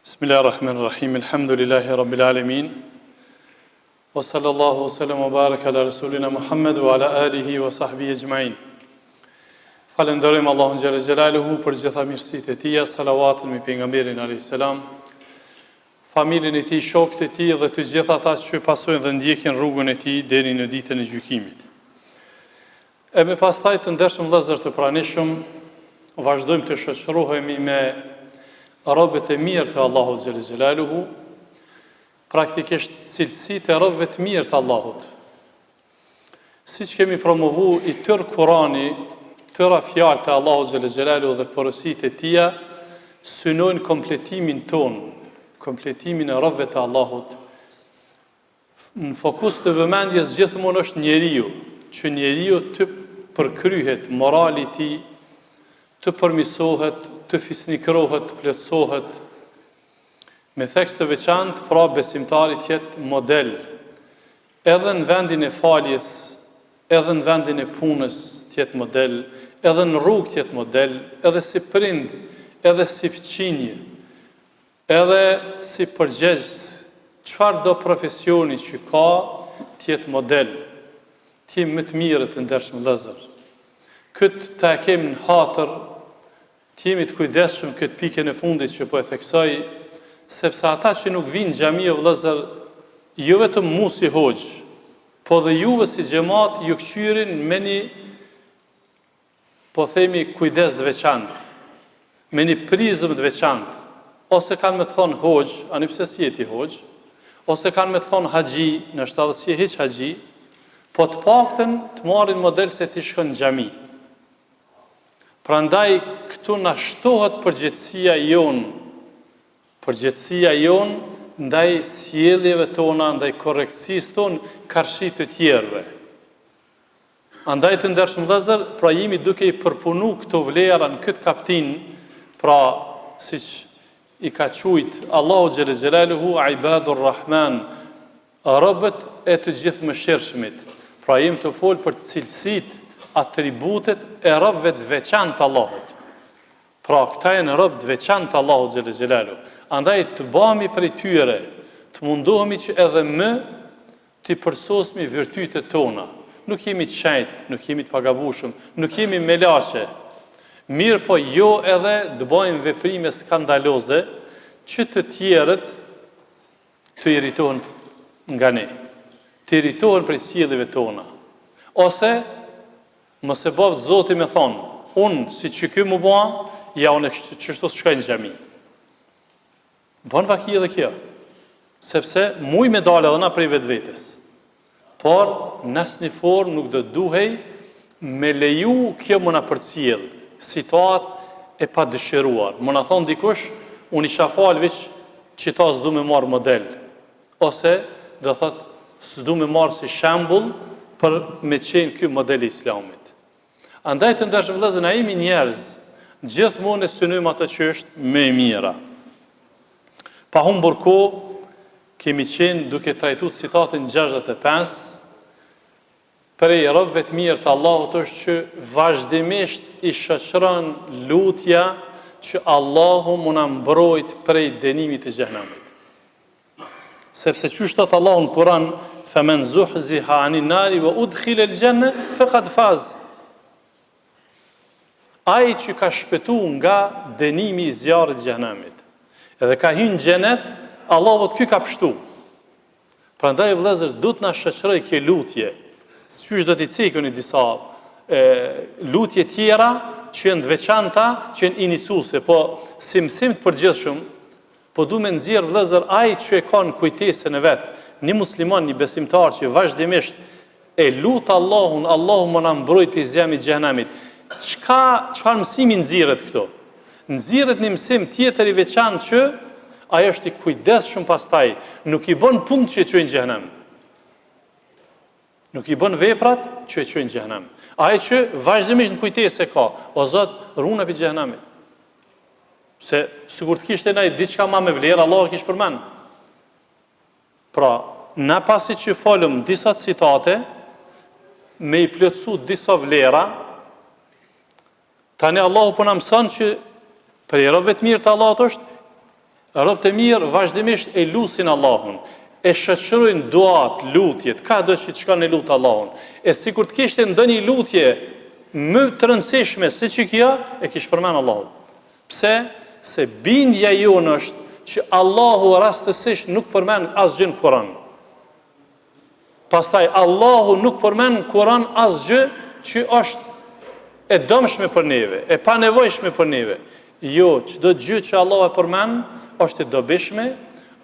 Bismillahirrahmanirrahim. Alhamdulillahi rabbil alamin. Wa sallallahu wa sallam wa baraka ala rasulina Muhammad wa ala alihi wa sahbihi ajma'in. Falenderojmë Allahun xhalla xhelaluhu për gjitha mirësitë e tij, salavatun mbi pejgamberin alayhis salam, familjen e tij, shokët e tij dhe të gjithë ata që pasojnë dhe ndjekin rrugën e tij deri në ditën e gjykimit. E me pastaj të ndershëm vëllezër të pranishëm, vazhdojmë të shoqërohemi me robët e mirë të Allahut xhalla xhelaluhu, praktikisht cilësitë e robëve të mirë të Allahut. Siç kemi promovu i tërë Kurani, tëra fjalë të Allahut xhalla xhelaluhu dhe porositë e tija synojnë kompletimin ton, kompletimin e robëve të Allahut. Në fokus të vëmendjes gjithmonë është njeriu, që njeriu të përkryhet morali i tij, të përmirësohet, të fisnikrohet, të plotësohet. Me theks të veçantë, pra besimtari të jetë model, edhe në vendin e faljes, edhe në vendin e punës të jetë model, edhe në rrugë të jetë model, edhe si prind, edhe si fëmijë, edhe si përgjegjës, çfarë do profesioni që ka të jetë model, të jetë më të mirë të ndershëm vëllezër. Këtë ta kemi në hatër, të jemi të kujdesshëm këtë pikën e fundit që po e theksoj, sepse ata që nuk vinë në xhami o vëllezër, jo vetëm mu si hoxh, po dhe juve si xhamat ju kthyerin me një, po themi, kujdes të veçantë, me një prizëm të veçantë, ose kanë me të thonë hoxh, ani pse si jeti hoxh, ose kanë me të thonë haxhi, nështë edhe si e hiq haxhi, po të paktën të marrin model se ti shkon në xhami. Prandaj këtu na shtohet përgjegjësia jonë ndaj sjelljeve tona, ndaj korrekcisë tonë karshi të tjerëve. Andaj të ndershëm vëllezër, pra jemi duke i përpunu këto vlera në këtë kaptin, pra siç i ka quajt Allahu xhalla xhelaluhu ibadur rahman, robët e të gjithë mëshirshmit. Pra jemi të folë për cilësitë, atributet e robëve të veçantë të Allahut. Pra këta janë robë të veçantë të Allahut xhalla xhelaluhu. Andaj të bëhemi prej tyre, të mundohemi që edhe më të përsosmi virtytet tona. Nuk jemi të shenjtë, nuk jemi të pagabushëm, nuk jemi melaçe. Mirë po jo edhe të bëjmë veprime skandaloze që të tjerët të irritohen nga ne, të irritohen prej sjelljeve tona. Ose mos e bëvë Zoti me thonë, unë si që ky mu bëha, ja unë qështu shkoj në xhami. Bën vaki edhe kjo, sepse muj me dalë edhe na prej vetvetes. Por nësë një formë nuk do duhej me leju kjo më na përcjell, situatë e pa dëshiruar. Më na thonë dikush, unë isha falë veç që ta s'du me marë model, ose do thotë s'du me marë si shembull për me qenë ky model i Islamit. Andaj të ndershëm vëllezër, na jemi njerëz, gjithmonë e synojmë atë që është më e mira. Pa humbur kohë, kemi qenë duke trajtuar citatin 65, prej robëve të mirë të Allahut është që vazhdimisht i shoqëron lutja që Allahu mu na mbrojt prej dënimit të xhenemit. Sepse çu thot Allahu në Kur'an, "Faman zuhziha 'anil nari wa udkhila al-janna faqad faz." Ai që ka shpëtu nga dënimi i zjarrit xhenemit, edhe ka hyrë në xhenet, Allahu ky ka pështu. Prandaj vëllezër, duhet na shoqëroj kjo lutje. Siç do t'i cekoni disa lutje tjera që janë të veçanta, që janë iniciuese, po si mësim të përgjithshëm, po duhet me nxjerr vëllezër ai që e ka në kujtesën e vet, një musliman, një besimtar që vazhdimisht e lut Allahun, Allahu më na mbrojt prej zjarrit xhenemit. Çfarë mësimi nxirret këto? Nxirret një mësim tjetër i veçantë që ai është i kujdesshëm pastaj, nuk i bën punë që e çojnë në xhenem. Nuk i bën veprat që e çojnë në xhenem. Ai që vazhdimisht në kujtesë ka, o Zot, ruana pi xhenemit. Se sigurt kishte ndaj diçka më me vlerë, Allah e kishte përmend. Pra, na pasi që folëm disa citate, me i plotësu disa vlera, tani Allahu po na mëson që për robët mirë të Allahut është robët e mirë vazhdimisht e lusin Allahun, e shoqërojnë duat, lutjet, ka do që të shkon e lutë Allahun. E sikur të kishte ndonjë lutje më të rëndësishme se që kjo, e kish përmend Allahun. Pse? Se bindja jonë është që Allahu rastësisht nuk përmend asgjë në Kur'an. Pastaj Allahu nuk përmend në Kur'an asgjë që është e dëmshme për neve, e panevojshme për neve. Jo, çdo gjë që Allahu e përmend është e dobishme,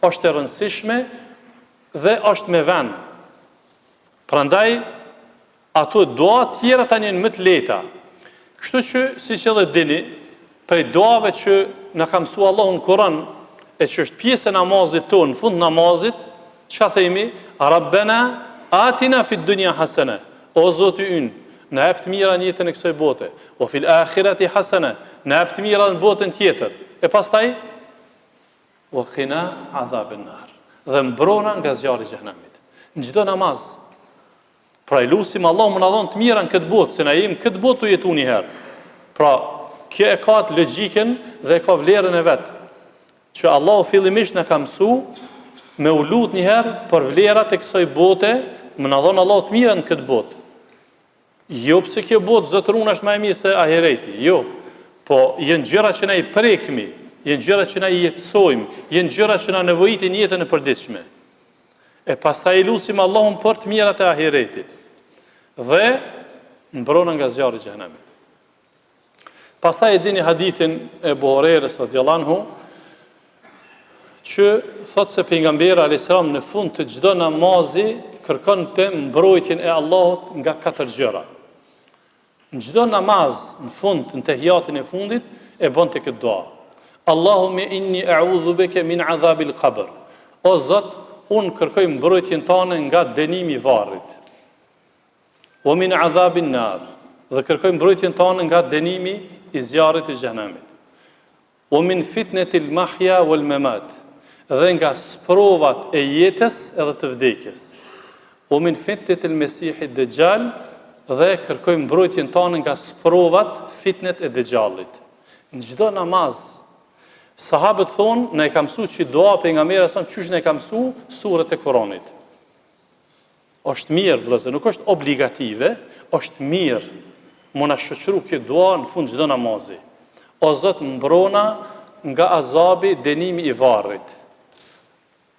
është e rëndësishme dhe është me vend. Prandaj ato dua tjera tani janë më të lehta. Kështu që siç edhe dini, prej duave që na ka mësuar Allahu në Kur'an, e që është pjesë e namazit tonë, në fund namazit, çfarë themi? Rabbena atina fid dunya hasana. O Zoti ynë, na jep të mira në jetën e kësaj bote. O fil akhirati hasana, na jep të mira në botën tjetër. E pastaj wa qina adhaban nar. Dhe mbrona nga zjarri i xhenemit. Në çdo namaz. Pra i lusim Allahu më na dhon të mira në këtë botë, se na jemi këtë botë të jetu një herë. Pra, kjo e ka të logjikën dhe e ka vlerën e vet. Që Allahu fillimisht na ka mësuar me u lut një herë për vlerat e kësaj bote, më na dhon Allahu të mira në këtë botë. Jo pse kjo botë zotëruan është më e mirë se ahireti, jo. Po janë gjëra që na i prekmi, janë gjëra që na i jetësojmë, janë gjëra që na nevojitin jetën e përditshme. E pastaj i lusim Allahun për të mirat e ahiretit. Dhe mbrona nga zjarri i xhenemit. Pastaj e dini hadithin e Abu Hurairës radhiyallahu anhu, që thot se pejgamberi alayhis salam në fund të çdo namazi kërkon të mbrojtjen e Allahut nga 4 gjëra. Në çdo namaz, në fund, në tehiyatin e fundit, e bënte këtë dua. Allahumma inni a'udhu bika min adhabil qabr. O Zot, unë kërkoj mbrojtjen tane nga dënimi i varrit. O min adhabin nar. Dhe kërkoj mbrojtjen tane nga dënimi i zjarrit të xhenemit. O min fitnetil mahya wal mamat. Dhe nga sprovat e jetës edhe të vdekjes. O min fitnetil mesihit dajjal. Dhe kërkoj mbrojtjen tane nga sprovat, fitnet e dajjalit. Në çdo namaz, sahabët thonë, ne e ka mësuar që dua pejgamberi sa çysh ne ka mësuar surrat e Kuranit. Është mirë, vëllezër, nuk është obligative, është mirë. Mo na shoqëru këtë dua në fund çdo namazi. O Zot, mbrona nga azabi, dënimi i varrit.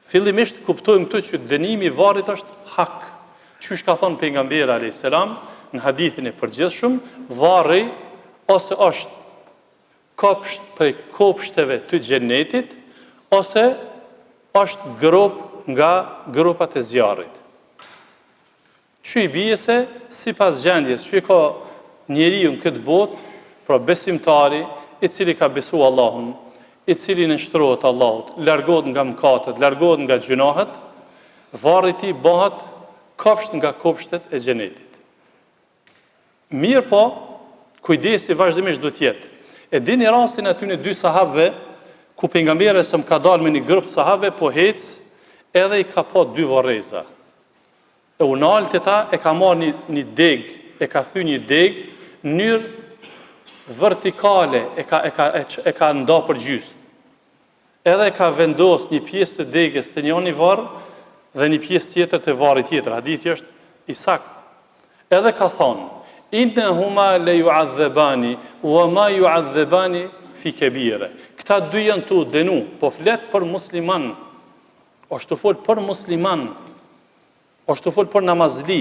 Fillimisht kuptojmë këtu që dënimi i varrit është hak. Çysh ka thënë pejgamberi alayhis salam në hadithin e përgjithshëm, varri ose është kopsht prej kopshteve të xhenetit, ose është grop nga gropat e zjarrit. Që i bie se sipas gjendjes që ka njeriu në këtë botë, pra besimtari i cili ka besuar Allahun, i cili nënshtrohet Allahut, largohet nga mëkatet, largohet nga gjunahet, varri i tij bëhet kopsht nga kopshtet e xhenetit. Mirë po, kujdesi vazhdimisht duhet jetë. E dini rastin aty në 2 sahabëve, ku pejgamberi sa më ka dalë me një grup sahabëve, po hec, edhe i ka pa 2 varreza. E u nalt te ta, e ka marrë një deg, e ka thyer një deg në mënyrë vertikale, e ka nda për gjysmë. Edhe ka vendos një pjesë të degës të njëri varr dhe një pjesë tjetër të varrit tjetër. Hadithi është i saktë. Edhe ka thonë: Innahuma la yu'adhabani wa ma yu'adhabani fi kabira. Këta 2 janë tu dënu, po flet për musliman. Është të fol për musliman. Është të fol për namazli.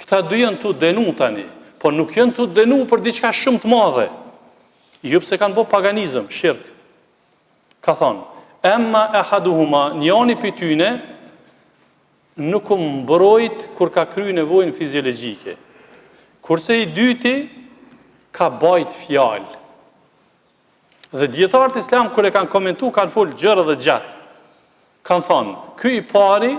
Këta 2 janë tu dënu tani, po nuk janë tu dënu për diçka shumë të madhe. Jo pse kanë bërë paganizëm, shirk. Ka thonë: Emma ahaduhuma, njëri prej tyre nuk u mbrojt kur ka kryer nevojën fiziologjike. Kurse i dyti ka bajt fjalë. Dhe dietarët islam kur e kanë komentuar kanë folë gjërë dhe gjatë. Kanë thonë, ky i pari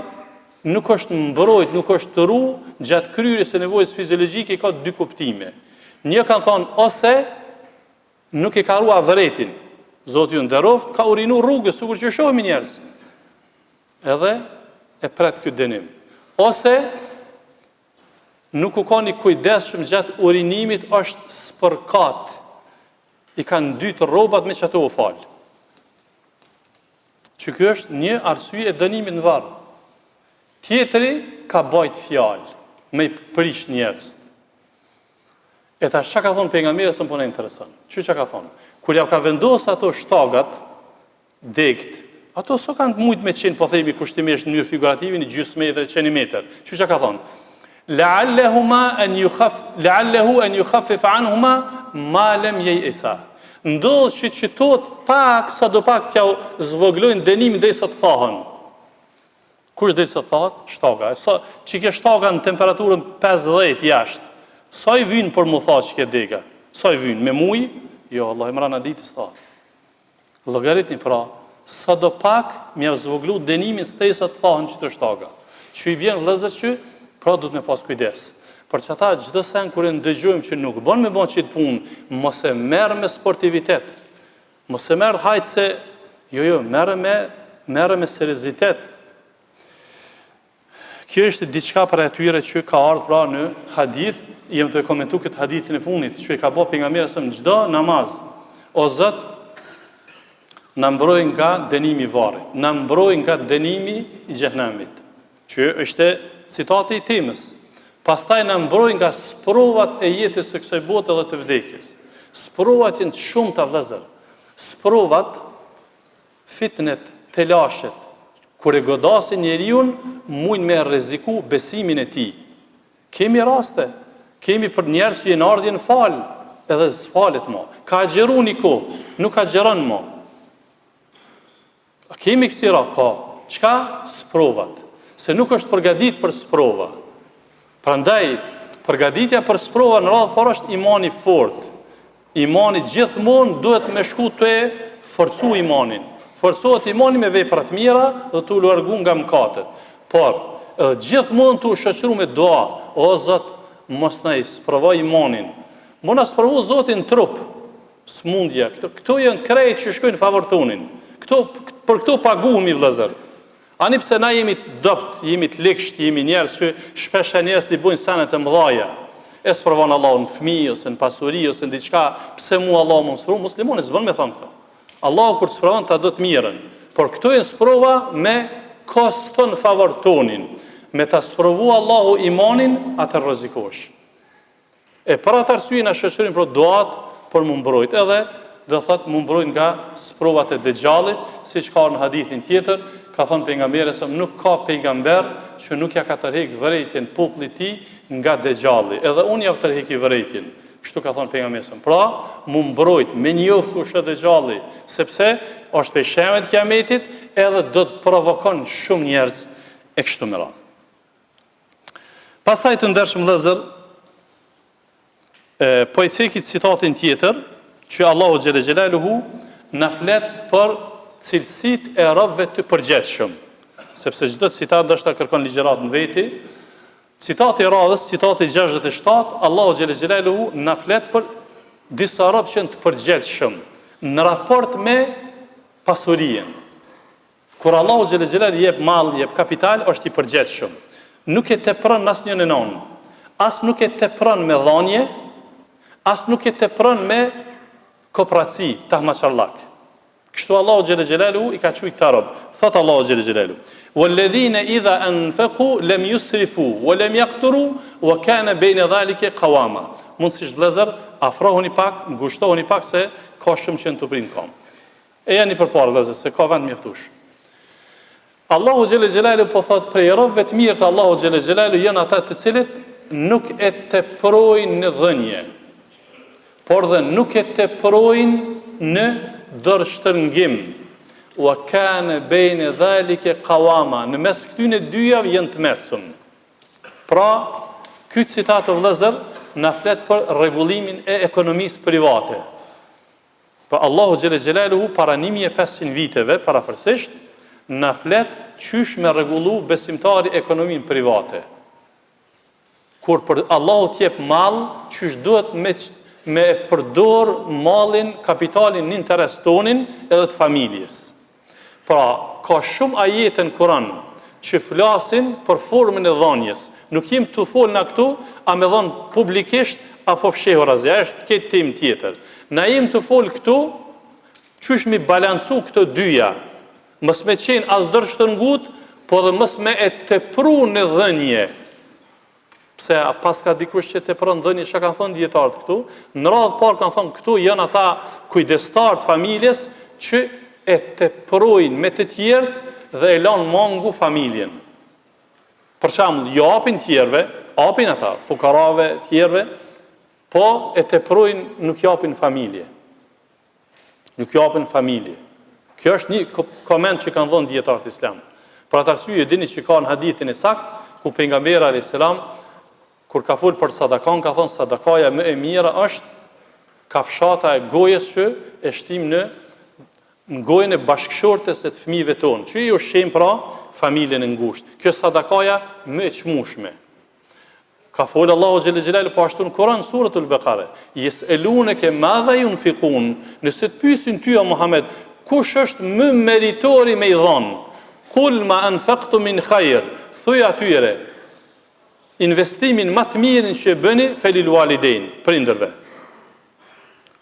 nuk është mbrojt, nuk është të ru gjatë kryerjes së nevojës fiziologjike, ka 2 kuptime. Një kanë thonë ose nuk e ka ruar avretin. Zoti ju nderoft, ka urinu rrugës, sikur që shohim njerëz. Edhe e pret ky dënim. Ose nuk u ka një kujdesshëm gjatë urinimit, është spërkat. I kanë 2 rrobat me që ato u falë. që ky është një arsye e dënimit në varr. Tjetri ka bajt fjalë, me i prish njerëz. E ta çka ka thonë pejgamberi sa po na intereson. Çka ka thonë? Kur ja ka vendosur ato shtagat, degt, ato so kanë mujt me qenë, po themi kushtimisht në mënyrë figurative, në gjysmë metër, centimetër. Çka ka thonë? La'allahu an yukhaffif anhuma ma lam ya'isa. Ndodh që tot pak sa do pak t'ja zvoglojnë dënimin derisa të thahen. Kush derisa të thahet? Shtaga. Sa çike shtaga në temperaturën 50 jashtë. Sa i vyn për mu tha që ke dega? Sa i vyn me muj? Jo, Allah, imrana ditës tha. Llogaritni pra, sa do pak mja zvoglu dënimin derisa të thahen që të shtaga. Që i vjen vëllezër që pra du të me pas kujdes. Për që ata çdo sen kur e ndëgjojmë që nuk bën me bën qitë punë, mos e merr me sportivitet. Mos e merr hajtë se jo, merr me seriozitet. Kjo është diçka për atyre që ka ardhur pra në hadith, jem të komentu këtë hadithin e fundit, që i ka bë pejgamberi sa në çdo namaz. O Zot, na mbroj nga dënimi i varrit, na mbroj nga dënimi i xhenemit. Që është citati i temës. Pastaj na mbroj nga sprovat e jetës së kësaj bote dhe të vdekjes. Sprovat janë të shumta vëllezër. Sprovat, fitnet, telashet, kur e godasin njeriu, mund me rreziku besimin e tij. Kemi raste, kemi për njerëz që janë ardhur në fal, edhe s'falet më. Ka xheru një kohë, nuk ka xheron më. Kemi kësira ka. Çka? Sprovat. Se nuk është përgatit për sprova. Prandaj, përgatitja për sprova në radhë parë është imani fort. Imani gjithmonë duhet me shku të forcu imanin. Forcohet imani me vepra të mira dhe të largu nga mëkatet. Por, gjithmonë të shoqëru me dua, o Zot, mos na i sprovoj imanin. Mos na sprovoj Zotin trup, smundja. Këto janë krejt që shkojnë favor tonin. Për këto paguhemi vëllezër. Ani pse na jemi të dopt, jemi të lekësht, jemi njerëz që shpesh njerëz i bojnë sene të mëdha. E sprovon Allahu në fëmijë ose në pasuri ose në diçka, pse mua Allahu më sprovon, muslimoni s'bën me thënë këto. Allahu kur sprovon ta do të mirën, por këto janë sprova me koston favor tonin. Me ta sprovu Allahu imanin, atë rrezikosh. E për atë arsye na shoqërin për duat për më mbrojt, edhe do thotë më mbrojt nga sprovat e Dejxhallit, siç ka në hadithin tjetër. Ka thonë pejgamberi se nuk ka pejgamber që nuk ja ka tërheq vërejtjen popullit të tij nga Dejxhalli. Edhe unë ja tërheq vërejtjen. Kështu ka thonë pejgamberi. Pra, mu mbrojt me njoft kush është Dejxhalli, sepse është peshemet e kiametit, edhe do të provokon shumë njerëz e kështu me radhë. Pastaj të ndershëm vëllezër, po i cekit citatin tjetër, që Allahu xhelle xhelaluhu na flet për cilësit e robëve të përgjithshëm, sepse çdo citat ndoshta kërkon ligjërat në veti. Citati i radhës, citati 67, Allahu xhelle xhelaluhu na flet për disa robë që janë të përgjithshëm në raport me pasurinë. Kur Allahu xhelle xhelaluhu jep mall, jep kapital, është i përgjithshëm. Nuk e tepron asnjën e non. As nuk e tepron me dhanje, as nuk e tepron me kooperaci, tahmashallak. Kështu Allahu xhelle xhelaluhu i ka thujt ta rob. Thot Allahu xhelle xhelaluhu: "Walladhina idha anfaqu lam yusrifu wa lam yaqturu wa kana bayna dhalika qawama." Mund si vëllezër, afrohuni pak, ngushtohuni pak se ka shumë që të prind kam. E jani përpara vëllezër se ka vend mjaftush. Allahu xhelle xhelaluhu po thot prej robëve të mirë të Allahu xhelle xhelaluhu janë ata të cilët nuk e teprojnë në dhënje, por dhe nuk e teprojnë në dërshtërngim. Wa kana bayna dhalika qawama. Në mes këtyre dyja janë të mesëm. Pra, ky citat të vëllezër na flet për rregullimin e ekonomisë private. Për Allahu xhelle xhelaluhu para 1500 viteve parafërsisht na flet qysh me rregullu besimtari ekonominë private. Kur për Allahu t'jep mall, qysh duhet me përdor mallin, kapitalin në interes tonin edhe të familjes. Pra, ka shumë ajete në Kur'an që flasin për formën e dhënjes. Nuk jem të fol na këtu, a me dhon publikisht apo fshehur asgjë, është këtë temë tjetër. Na jem të fol këtu, qysh mi balancu këto dyja, Mos me qenë as dorë shtrëngut, po dhe mos me e tepru në dhënje. Pse pas ka dikush që tepron dhënje, çka kanë thonë dietarët këtu? Në radhë parë kanë thonë këtu janë ata kujdestarë të familjes që e teprojnë me të tjerët dhe e lanë mangu familjen. Për shembull, jo apin tjerëve, apin ata, fukarave tjerëve, po e teprojnë nuk japin familje. Nuk japin familje. Kjo është një koment që kanë dhënë dietarët islam. Për atë arsye dini që ka në hadithin e saktë ku pejgamberi alayhis salam kur ka fol për sadakan ka thonë sadakaja më e mira është kafshata e gojës që e shtim në gojën e bashkëshortes së të fëmijëve tonë, që i ushqejmë pra familjen e ngushtë. Kjo sadakaja më e çmueshme. Ka folë Allahu xhelel xhelal po ashtu në Kur'an suratul Baqara. Yes'alunaka madha yunfiqun. Nëse të pyesin ty o Muhammed, kush është më meritori me i dhënë? Qul ma anfaqtu min khair. Thuaj atyre, investimin më të mirë që bëni felil walidain, prindërve.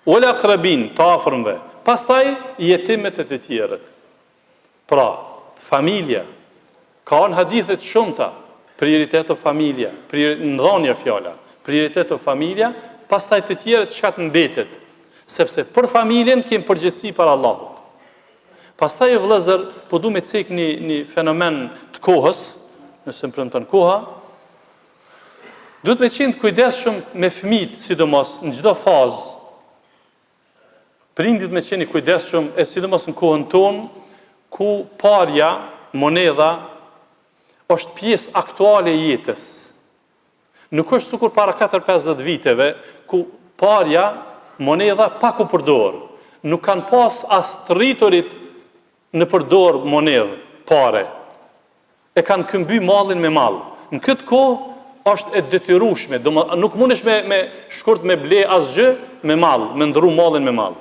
Wal aqrabin, të afërmve. Pastaj jetimet e të tjerët. Pra, familja ka në hadithe të shumta, prioriteto familja, ndonja fjala, prioriteto familja, pastaj të tjerët çka të mbetet, sepse për familjen kemi përgjegjësi për Allahut. Pastaj vëllezër, po du me cek një fenomen të kohës, nëse më premton koha, duhet me qenë kujdesshëm me fëmijët, sidomos në çdo fazë. Prindit me qenë kujdesshëm, e sidomos në kohën tonë, ku parja, monedha, është pjesë aktuale e jetës. Nuk është sikur para 4-50 viteve, ku parja, monedha, pak u përdor. Nuk kanë pas as të rriturit në përdor monedhë, pare. E kanë këmby mallin me mall. Në këtë kohë është e detyrueshme, nuk mundesh me shkurt me ble asgjë me mall, me ndru mallin me mall.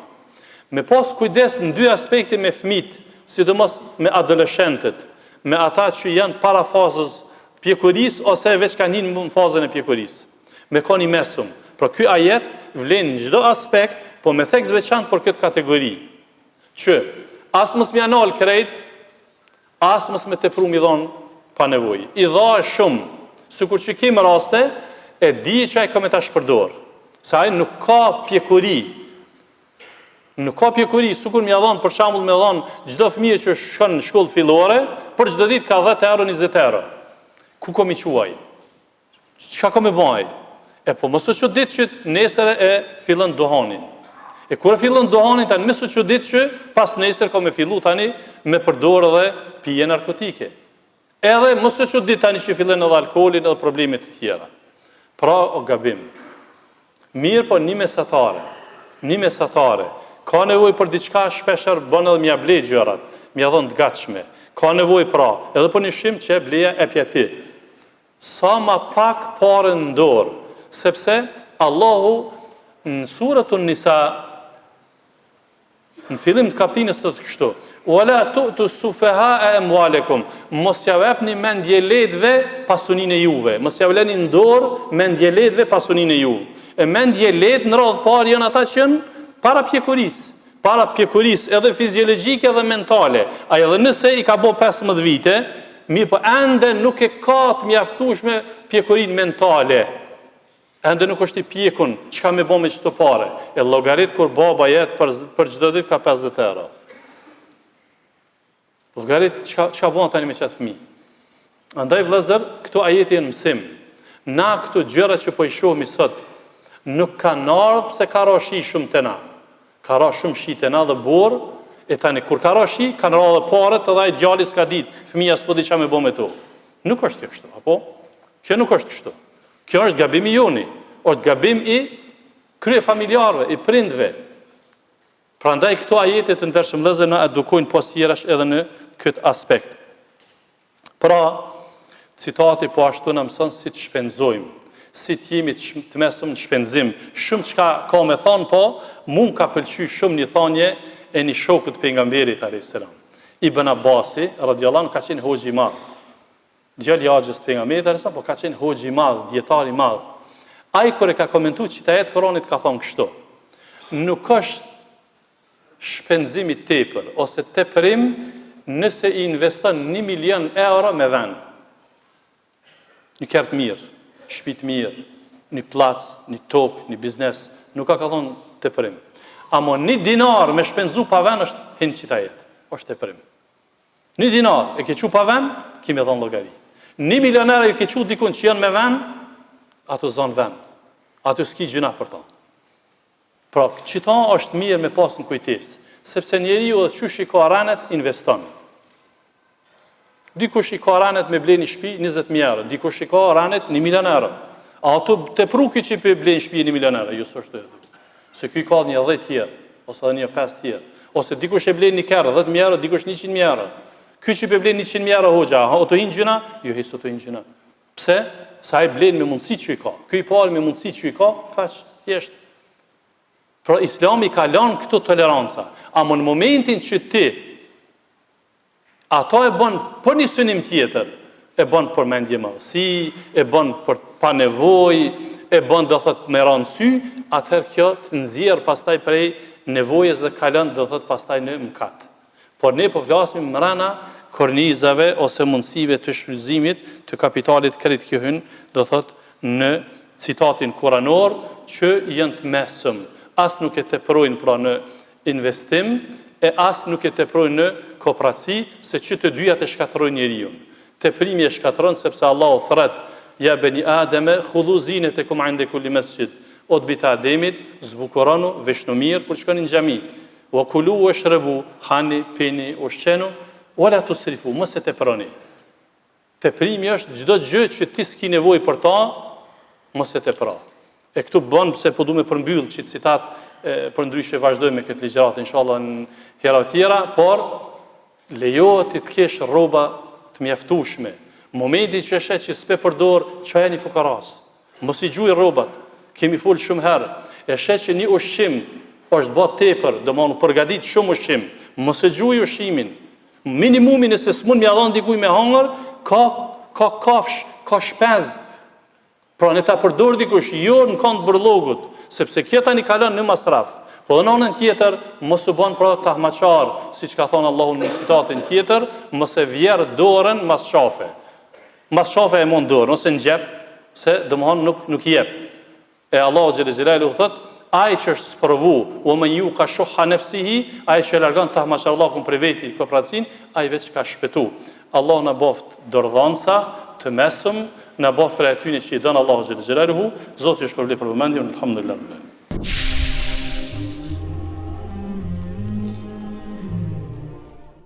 Me pas kujdes në dy aspekte me fëmijët, sidomos me adoleshentët, me ata që janë para fazës pjekurisë ose veç kanë hyrë në fazën e pjekurisë. Me koni mesum. Pra ky ajet vlen në çdo aspekt, po me theks veçantë për këtë kategori. Që as mos më anol krejt, as mos më tepru mi dhon pa nevojë. I dha shumë, sikur që kemi raste e di që ai ka me ta shpërdor. Sa ai nuk ka pjekuri. Nuk ka pjekuri, sikur më ia dhon për shembull me dhon çdo fëmijë që shkon në shkollë fillore, për çdo ditë ka 10 euro, 20 euro. Ku ko mi quaj? Çka ka me baj? E po mos u çudit që nesër e fillon duhanin. E kur e fillon duhanin tani mos u çudit që pas nesër ka me fillu tani me përdor edhe pije narkotike. Edhe mos u çudit tani që fillon edhe alkoolin edhe probleme të tjera. Pra o gabim. Mirë po një mesatare. Ka nevojë për diçka shpeshher bën edhe mja ble gjërat, mja dhon të gatshme. Ka nevojë pra, edhe për një shim që e bleja e pjeti. Sa ma pak parë në dorë, sepse Allahu në suratun Nisa, në fillim të kapitulit të kështu, wala tu'tu sufaha'a amwalakum, mos ja vepni mendje letëve pasuninë e juve, mos ja vleni në dorë mendje letëve pasuninë e juve. E mendje letë në radhë parë janë ata që janë para pjekurisë edhe fiziologjike edhe mentale. A edhe nëse i ka bo 15 vite, mirë po ende nuk e ka të mjaftueshme pjekurinë mentale. Ende nuk është i pjekun, çka me bo me çto pare. E llogarit kur baba jet për çdo ditë ka 50 euro. Llogarit çka bën tani me çat fëmijë. Andaj vëllezër, këto ajete janë mësim. Na këto gjëra që po i shohim sot, nuk kanë ardhur pse ka rashi shumë te na. Ka ra shumë shi te na dhe borë, e tani kur ka ra shi, kanë ra dhe parët edhe ai djali s'ka ditë, fëmija s'po di qa me bo me to. Nuk është kjo kështu, apo? Kjo nuk është kështu. Kjo është gabim i joni, është gabim i krye familjarëve, i prindve. Prandaj këto ajete të ndershëm vëllezër na edukojnë pas tjerash edhe në këtë aspekt. Pra, citati po ashtu na mëson si të shpenzojmë, si të jemi të mesëm në shpenzim. Shumë çka ka me thonë, po, mund ka pëlqy shumë një thanje e një shokët pejgamberit alayhis salam. Ibn Abbasi, radhiyallahu anhu, ka qenë hoxhi i madh. Djali i Axhës pejgamberit alayhis salam, po ka qenë hoxhi i madh, dietar i madh. Ai kur e ka komentuar çita e Kuranit ka thonë kështu: nuk është shpenzim i tepër ose teprim nëse i investon 1 milion euro me vend. Një kert mirë, shtëpi të mirë, një plac, një tokë, një biznes, nuk ka thonë teprim. Amo 1 dinar me shpenzu pa vend është hinë qita jetë, është teprim. 1 dinar e ke qu pa vend, kemi thonë llogari. 1 milioner e ke qu dikun që janë me vend, ato zonë vend. Ato s'ki gjuna për ta. Pra, qita është mirë me pas në kujtes, sepse njeriu edhe qysh i ka ranet, investon. Dikush i ka ranet me ble një shtëpi 20.000 euro, dikush i ka ranet 1 milion euro. A ato të pruki që i ble një shtëpi 1 milion euro, jo s'është të. Se ky ka një 10 tjerë, ose edhe një 5 tjerë. Ose dikush e ble një kerë 10.000 euro, dikush 100.000 euro. Ky që i ble 100.000 euro hoxha, ato hinë gjuna? Jo, hinë ato hinë gjuna. Pse? Sa i blen me mundësi që i ka. Ky i pari me mundësi që i ka, kaq jeshtë. Pra Islami ka lënë këto toleranca. Amo në momentin që ti ato e bën për një synim tjetër, e bën për mendje madhësi, e bën për pa nevojë, e bën do thot me rëndësy, atëherë kjo të nxjerr pastaj prej nevojës dhe kalon do thot pastaj në mëkat. Por ne po flasim mrena kornizave ose mundësive të shfrytëzimit të kapitalit kredit që hyn do thot në citatin kuranor që janë të mesëm. As nuk e teprojnë pra në investim e as nuk e teprojnë në kooperaci, se që të dyja të shkatërojnë njeriu. Teprimi e shkatëron sepse Allahu thret: "Ya bani Adama khudhu zinatakum 'inda kulli masjid." O të bita Ademit, zbukuronu, veshnu mirë kur shkoni në xhami. Wa kulu washrabu, hani, pini, ushqenu, wala tusrifu, mos e teproni. Teprimi është çdo gjë që ti s'ki nevojë për ta, mos e tepro. E këtu bën pse po duam të përmbyll çit citat, për ndryshe vazhdojmë me këtë ligjërat inshallah në hera tjera, por lejohet të kesh rroba të mjaftueshme. Momenti që është që s'pe përdor, çoja një fukaras. Mos i gjuaj rrobat. Kemi fol shumë herë. E shet që një ushqim është bë tepër, do më përgatit shumë ushqim. Mos e gjuaj ushqimin. Minimumin nëse s'mund m'ia dhon dikujt me hangër, ka kafsh, ka shpenzë. Pra ne ta përdor dikush jo në kënd burllogut, sepse kjo tani kalon në masraf. Po në anën tjetër, mos u bën pra tahmaçar, siç ka thënë Allahu në citatin tjetër, mos e vjerë dorën mas shafe. Mas shafe e mund dorën, ose në xhep, se domthon nuk jep. E Allahu xhel xelalu thot: ai që është sprovu, o me ju ka shuha nefsihi, ai që largon tahmaçarllahun për veti kooperacion, ai veç ka shpëtu. Allah na boft dordhansa të mesëm, na boft për atyre që i don Allahu xhel xelalu, Zoti ju shpërblet për vëmendjen, alhamdulillah.